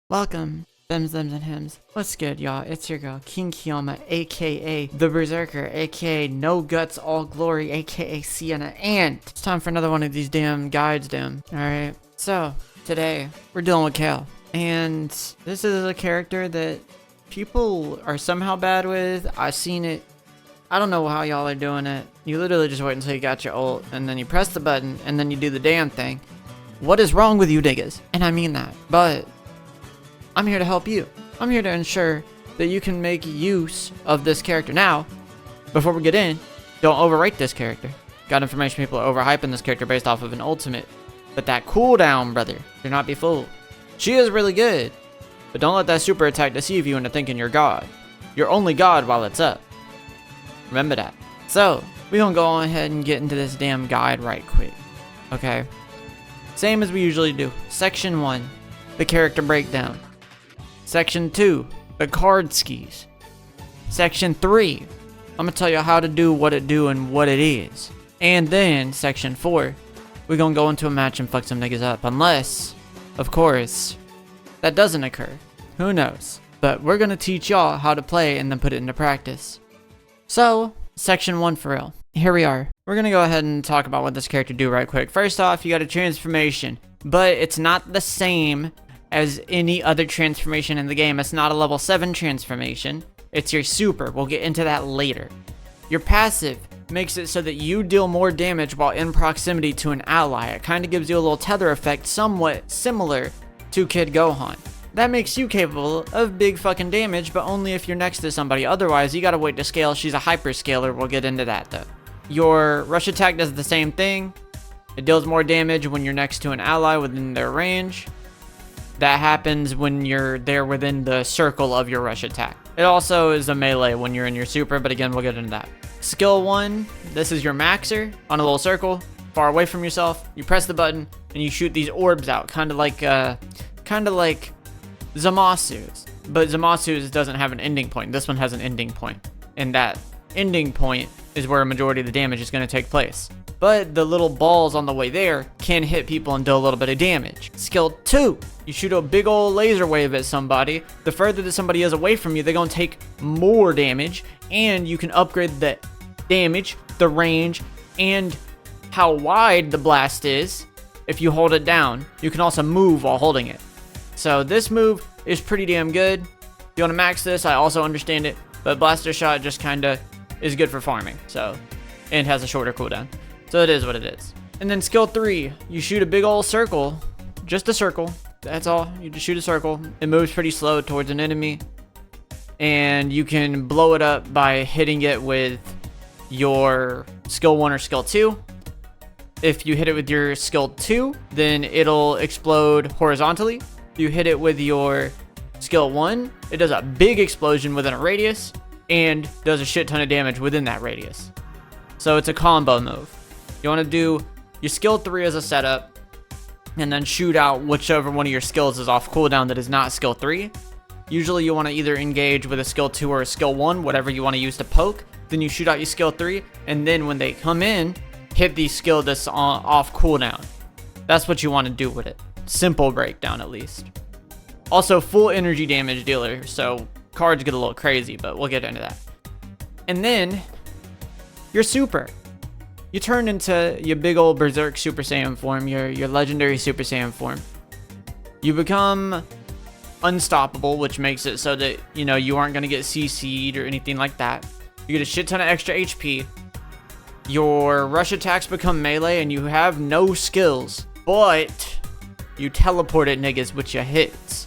Welcome, Thems, Thems, and Hims. What's good, y'all? It's your girl, King Kiyama, aka The Berserker, aka No Guts, All Glory, aka Sienna, and it's time for another one of these damn guides, Alright, so, today, we're dealing with Kale. And this is a character that people are somehow bad with. I've seen it. I don't know how y'all are doing it. You literally just wait until you got your ult, and then you press the button, and then you do the damn thing. What is wrong with you niggas? And I mean that. But I'm here to help you. I'm here to ensure that you can make use of this character. Now, before we get in, don't overrate this character. Got information people are overhyping this character based off of an ultimate. But that cooldown, brother, do not be fooled. She is really good. But don't let that super attack deceive you into thinking you're God. You're only God while it's up. Remember that. So, we're gonna go ahead and get into this damn guide right quick. Okay? Same as we usually do. Section 1, the character breakdown. Section 2, the card skis. Section 3, I'm gonna tell you how to do what it do and what it is. And then, Section 4, we're gonna go into a match and fuck some niggas up. Unless, of course, that doesn't occur. Who knows? But we're gonna teach y'all how to play and then put it into practice. So, Section 1 for real. Here we are. We're gonna go ahead and talk about what this character do right quick. First off, you got a transformation. But it's not the same as any other transformation in the game. It's not a level 7 transformation. It's your super. We'll get into that later. Your passive makes it so that you deal more damage while in proximity to an ally. It kind of gives you a little tether effect, somewhat similar to Kid Gohan. That makes you capable of big fucking damage, but only if you're next to somebody. Otherwise, you gotta wait to scale. She's a hyper scaler. We'll get into that though. Your rush attack does the same thing. It deals more damage when you're next to an ally within their range. That happens when you're there within the circle of your rush attack. It also is a melee when you're in your super, but again, we'll get into that. Skill 1, this is your maxer on a little circle, far away from yourself. You press the button and you shoot these orbs out, kind of like Zamasu's. But Zamasu's doesn't have an ending point. This one has an ending point. And that ending point is where a majority of the damage is going to take place. But the little balls on the way there can hit people and do a little bit of damage. Skill 2, you shoot a big old laser wave at somebody. The further that somebody is away from you, they're going to take more damage. And you can upgrade the damage, the range, and how wide the blast is if you hold it down. You can also move while holding it. So this move is pretty damn good. If you want to max this, I also understand it. But Blaster Shot just kind of is good for farming. So, and has a shorter cooldown. So it is what it is. And then skill 3, you shoot a big old circle. Just a circle. That's all. You just shoot a circle. It moves pretty slow towards an enemy. And you can blow it up by hitting it with your skill 1 or skill 2. If you hit it with your skill 2, then it'll explode horizontally. You hit it with your skill 1, it does a big explosion within a radius and does a shit ton of damage within that radius. So it's a combo move. You want to do your skill 3 as a setup and then shoot out whichever one of your skills is off cooldown that is not skill 3. Usually you want to either engage with a skill 2 or a skill 1, whatever you want to use to poke. Then you shoot out your skill 3 and then when they come in, hit the skill that's off cooldown. That's what you want to do with it. Simple breakdown at least. Also full energy damage dealer, so cards get a little crazy, but we'll get into that. And then your super. You turn into your big old Berserk Super Saiyan form, your legendary Super Saiyan form. You become unstoppable, which makes it so that, you aren't going to get CC'd or anything like that. You get a shit ton of extra HP. Your rush attacks become melee and you have no skills, but you teleport at niggas with your hits.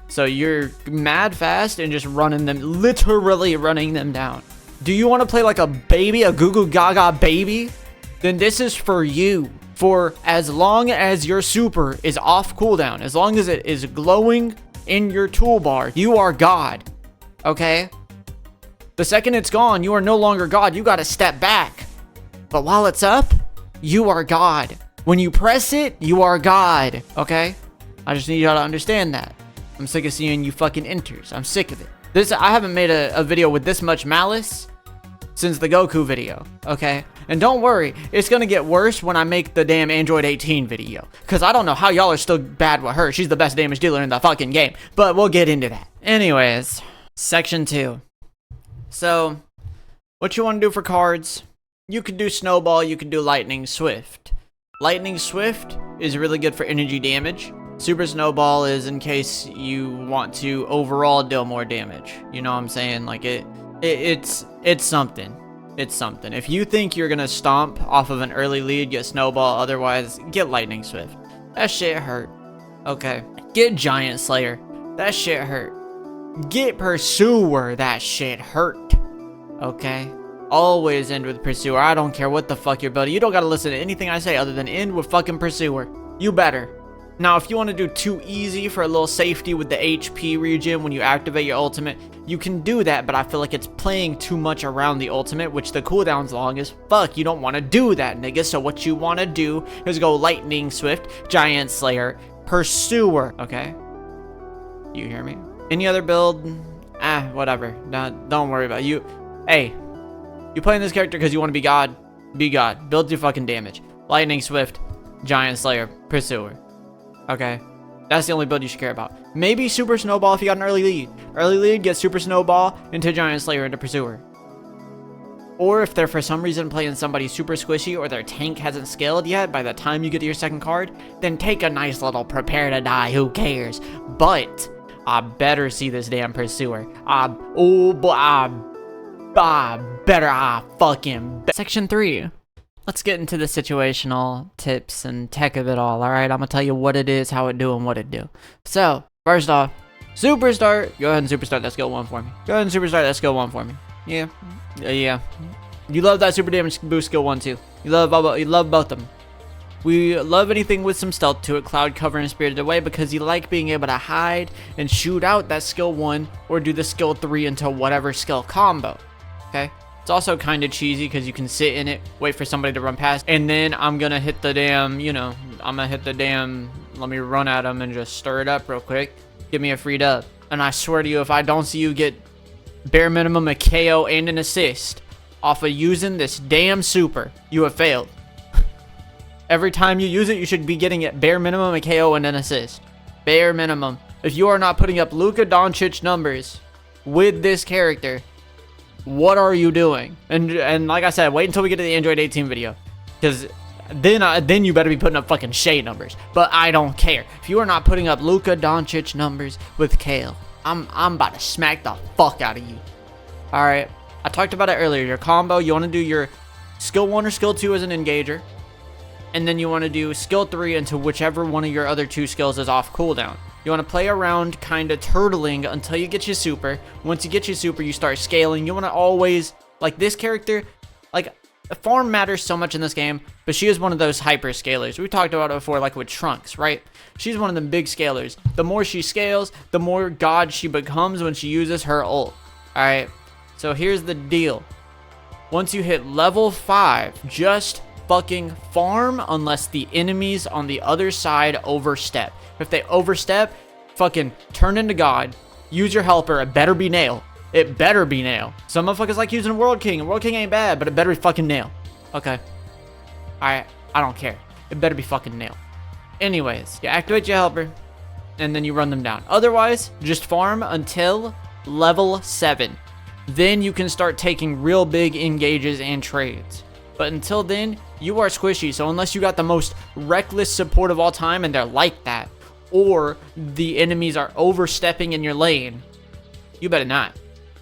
So you're mad fast and just running them, literally running them down. Do you want to play like a baby, a goo goo gaga baby? Then this is for you. For as long as your super is off cooldown, as long as it is glowing in your toolbar, you are God. Okay? The second it's gone, you are no longer God. You got to step back. But while it's up, you are God. When you press it, you are God. Okay? I just need y'all to understand that. I'm sick of seeing you fucking enters. I'm sick of it. I haven't made a video with this much malice since the Goku video, okay? And don't worry, it's gonna get worse when I make the damn Android 18 video. Because I don't know how y'all are still bad with her. She's the best damage dealer in the fucking game. But we'll get into that. Anyways, section 2. So, what you want to do for cards? You could do Snowball, you could do Lightning Swift. Lightning Swift is really good for energy damage. Super Snowball is in case you want to overall deal more damage. You know what I'm saying? Like it's something. It's something. If you think you're gonna stomp off of an early lead, get Snowball. Otherwise, get Lightning Swift. That shit hurt. Okay. Get Giant Slayer. That shit hurt. Get Pursuer. That shit hurt. Okay. Always end with Pursuer. I don't care what the fuck your building. You don't gotta listen to anything I say other than end with fucking Pursuer. You better. Now, if you want to do too easy for a little safety with the HP region when you activate your ultimate, you can do that, but I feel like it's playing too much around the ultimate, which the cooldown's long as fuck. You don't want to do that, nigga. So what you want to do is go Lightning Swift, Giant Slayer, Pursuer, okay? You hear me? Any other build? Whatever. Don't worry about it. Hey, you playing this character because you want to be God? Be God. Build your fucking damage. Lightning Swift, Giant Slayer, Pursuer. Okay, that's the only build you should care about. Maybe Super Snowball if you got an early lead. Early lead, get Super Snowball into Giant Slayer into Pursuer. Or if they're for some reason playing somebody super squishy or their tank hasn't scaled yet by the time you get to your second card, then take a nice little Prepare to Die, who cares? But I better see this damn Pursuer. Section 3. Let's get into the situational tips and tech of it all, alright? I'm gonna tell you what it is, how it do, and what it do. So, first off, Superstart. Go ahead and Superstart that skill 1 for me. Go ahead and Superstart that skill 1 for me. Yeah. You love that super damage boost skill 1 too. You love both of them. We love anything with some stealth to it, Cloud Cover and Spirited Away, because you like being able to hide and shoot out that skill 1 or do the skill 3 into whatever skill combo. Okay? It's also kind of cheesy because you can sit in it, wait for somebody to run past, and then I'm going to hit the damn, let me run at them and just stir it up real quick. Give me a free dub. And I swear to you, if I don't see you get bare minimum a KO and an assist off of using this damn super, you have failed. Every time you use it, you should be getting it bare minimum a KO and an assist. Bare minimum. If you are not putting up Luka Doncic numbers with this character, what are you doing? And like I said, wait until we get to the Android 18 video, because then you better be putting up fucking Shea numbers. But I don't care. If you are not putting up Luka Doncic numbers with Kale, I'm about to smack the fuck out of you. All right, I talked about it earlier. Your combo, you want to do your skill 1 or skill 2 as an engager, and then you want to do skill 3 into whichever one of your other 2 skills is off cooldown. You want to play around kind of turtling until you get your super. Once you get your super, you start scaling. You want to always, like this character, like farm matters so much in this game, but she is one of those hyper scalers. We talked about it before, like with Trunks, right? She's one of them big scalers. The more she scales, the more god she becomes when she uses her ult. All right, so here's the deal. Once you hit level 5, just fucking farm unless the enemies on the other side overstep. If they overstep, fucking turn into God. Use your helper. It better be Nail. It better be Nail. Some motherfuckers like using World King. And World King ain't bad, but it better be fucking Nail. Okay. Alright. I don't care. It better be fucking Nail. Anyways, you activate your helper, and then you run them down. Otherwise, just farm until level 7. Then you can start taking real big engages and trades. But until then, you are squishy. So unless you got the most reckless support of all time and they're like that, or the enemies are overstepping in your lane, you better not.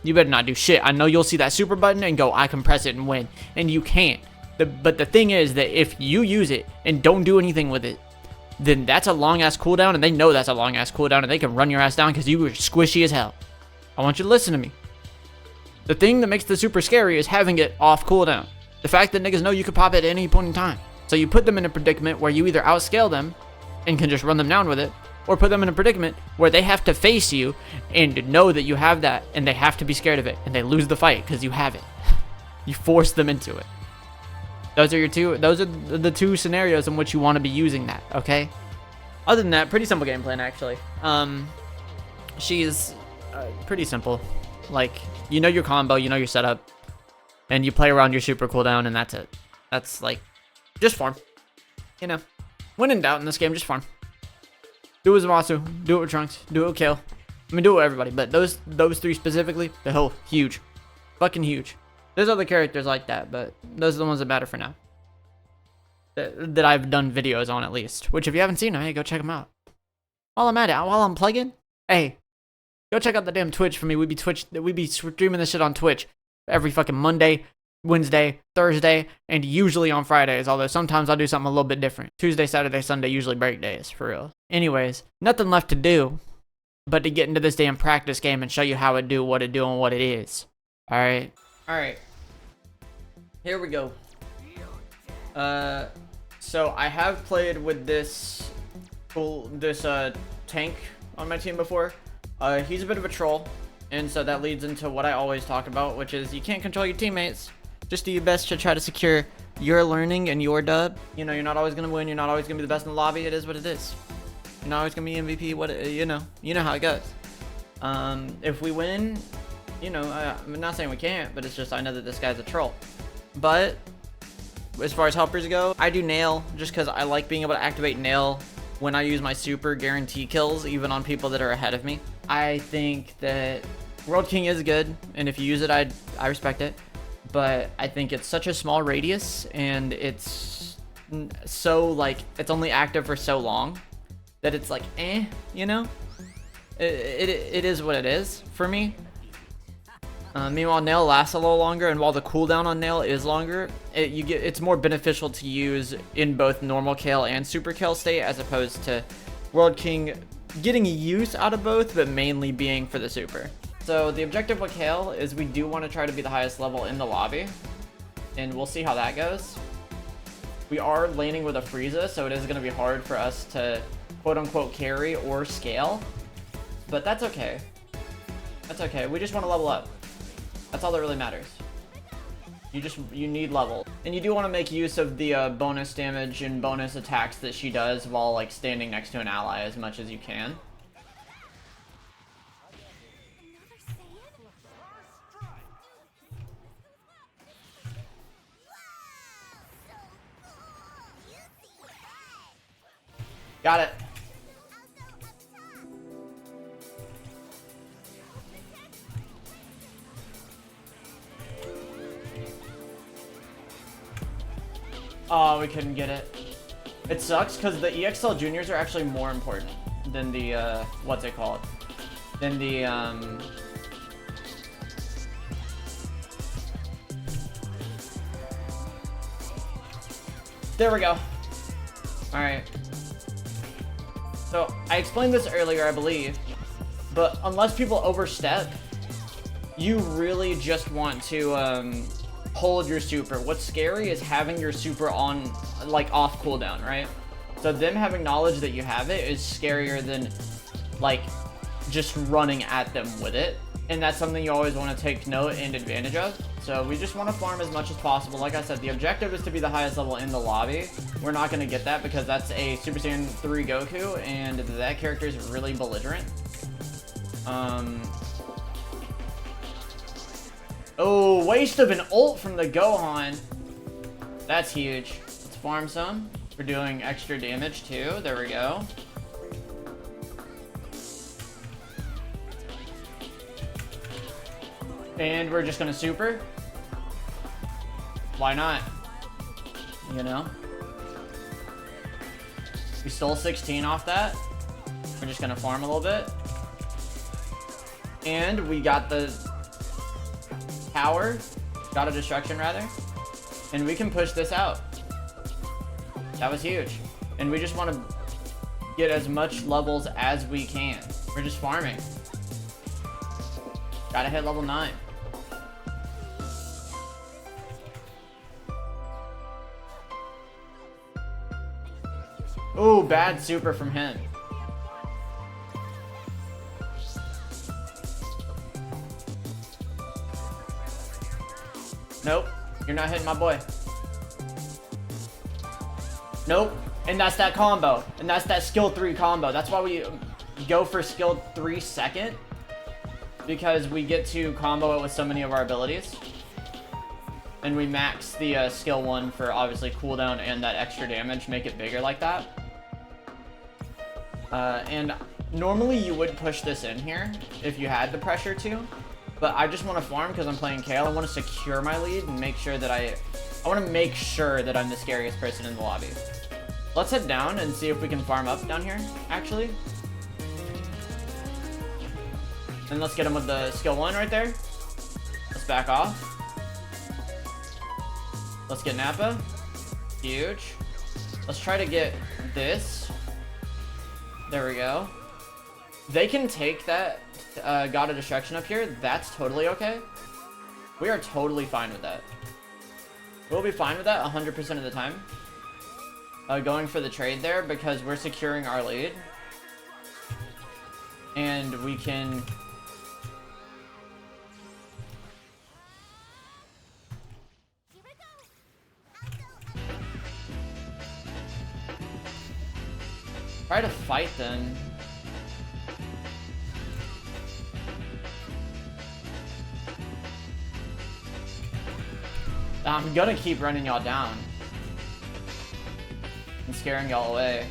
You better not do shit. I know you'll see that super button and go, I can press it and win. And you can't. But the thing is that if you use it and don't do anything with it, then that's a long-ass cooldown, and they know that's a long-ass cooldown, and they can run your ass down because you were squishy as hell. I want you to listen to me. The thing that makes the super scary is having it off cooldown. The fact that niggas know you could pop it at any point in time. So you put them in a predicament where you either outscale them and can just run them down with it, or put them in a predicament where they have to face you and know that you have that, and they have to be scared of it, and they lose the fight because you have it. You force them into it. Those are the two scenarios in which you want to be using that, okay? Other than that, pretty simple game plan actually. She's pretty simple. Like, you know your combo, you know your setup. and you play around your super cooldown, and that's it. That's like, just farm. You know, when in doubt in this game, just farm. Do it with Zamasu, do it with Trunks, do it with Kale. I mean, do it with everybody, but those three specifically, the hell, huge. Fucking huge. There's other characters like that, but those are the ones that matter for now. That I've done videos on, at least. Which, if you haven't seen them, hey, go check them out. While I'm at it, while I'm plugging, hey, go check out the damn Twitch for me. We be streaming this shit on Twitch every fucking Monday, Wednesday, Thursday, and usually on Fridays, although sometimes I'll do something a little bit different. Tuesday, Saturday, Sunday, usually break days, for real. Anyways, nothing left to do but to get into this damn practice game and show you how it do, what it do, and what it is. Alright? Alright. Here we go. So I have played with this tank on my team before. He's a bit of a troll, and so that leads into what I always talk about, which is you can't control your teammates. Just do your best to try to secure your learning and your dub. You know, you're not always gonna win. You're not always gonna be the best in the lobby. It is what it is. You're not always gonna be MVP. You know how it goes. If we win, you know, I'm not saying we can't, but it's just I know that this guy's a troll. But as far as helpers go, I do nail just because I like being able to activate nail when I use my super guarantee kills, even on people that are ahead of me. I think that World King is good, and if you use it, I respect it. But I think it's such a small radius, and it's so, like, it's only active for so long that it's like, you know? It is what it is for me. Meanwhile, nail lasts a little longer, and while the cooldown on nail is longer, it's more beneficial to use in both normal Kale and super Kale state, as opposed to World King getting use out of both, but mainly being for the super. So the objective with Kale is we do want to try to be the highest level in the lobby, and we'll see how that goes. We are laning with a Frieza, so it is going to be hard for us to quote-unquote carry or scale, but that's okay. That's okay. We just want to level up. That's all that really matters. You need level. And you do want to make use of the bonus damage and bonus attacks that she does while like standing next to an ally as much as you can. Got it. Oh, we couldn't get it. It sucks because the EXL juniors are actually more important than the, what's it called? Than the, There we go. Alright. So, I explained this earlier, I believe, but unless people overstep, you really just want to, hold your super. What's scary is having your super on, like, off cooldown, right? So them having knowledge that you have it is scarier than, like, just running at them with it. And that's something you always want to take note and advantage of. So we just want to farm as much as possible. Like I said, the objective is to be the highest level in the lobby. We're not going to get that because that's a Super Saiyan 3 Goku, and that character is really belligerent. Oh, waste of an ult from the Gohan. That's huge. Let's farm some. We're doing extra damage too. There we go. And we're just gonna super. Why not? You know? We stole 16 off that. We're just gonna farm a little bit. And we got the tower. Got a destruction rather. And we can push this out. That was huge. And we just want to get as much levels as we can. We're just farming. Gotta hit level 9. Ooh, bad super from him. Nope, you're not hitting my boy. Nope, and that's that combo. And that's that skill 3 combo. That's why we go for skill 3 second. Because we get to combo it with so many of our abilities. and we max the skill 1 for obviously cooldown and that extra damage, make it bigger like that. And normally you would push this in here if you had the pressure to, but I just want to farm because I'm playing Kale. I want to secure my lead and make sure that I want to make sure that I'm the scariest person in the lobby. Let's head down and see if we can farm up down here, actually. And let's get him with the skill 1 right there. Let's back off. Let's get Nappa. Huge. Let's try to get this. There we go. They can take that God of Destruction up here. That's totally okay. We are totally fine with that. We'll be fine with that 100% of the time. Going for the trade there because we're securing our lead. And we can... try to fight then. I'm gonna keep running y'all down and scaring y'all away.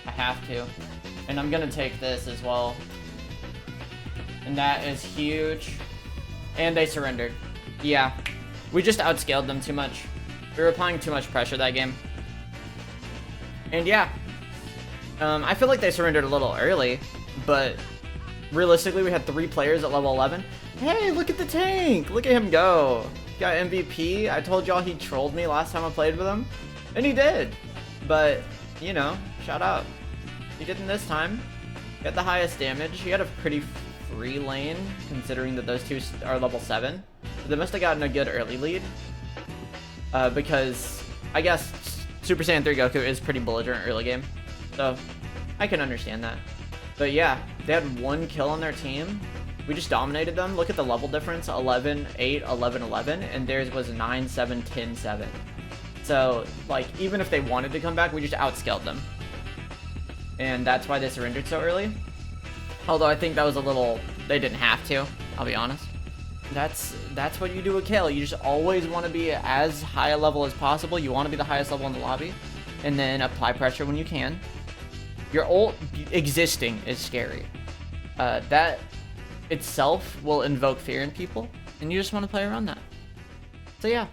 I have to. And I'm gonna take this as well. And that is huge. And they surrendered. Yeah. We just outscaled them too much. We were applying too much pressure that game. And yeah. I feel like they surrendered a little early, but realistically, we had 3 players at level 11. Hey, look at the tank! Look at him go! He got MVP. I told y'all he trolled me last time I played with him, and he did. But, you know, shout out. He didn't this time. He got the highest damage. He had a pretty free lane, considering that those two are level 7. So they must have gotten a good early lead. Because, I guess, Super Saiyan 3 Goku is pretty belligerent early game. So, I can understand that. But yeah, they had 1 kill on their team. We just dominated them. Look at the level difference, 11, 8, 11, 11, and theirs was 9, 7, 10, 7. So, like, even if they wanted to come back, we just outscaled them. And that's why they surrendered so early. Although I think that was a little, they didn't have to, I'll be honest. That's what you do with Kale. You just always want to be as high a level as possible. You want to be the highest level in the lobby, and then apply pressure when you can. Your ult existing is scary. That itself will invoke fear in people, and you just want to play around that. So yeah.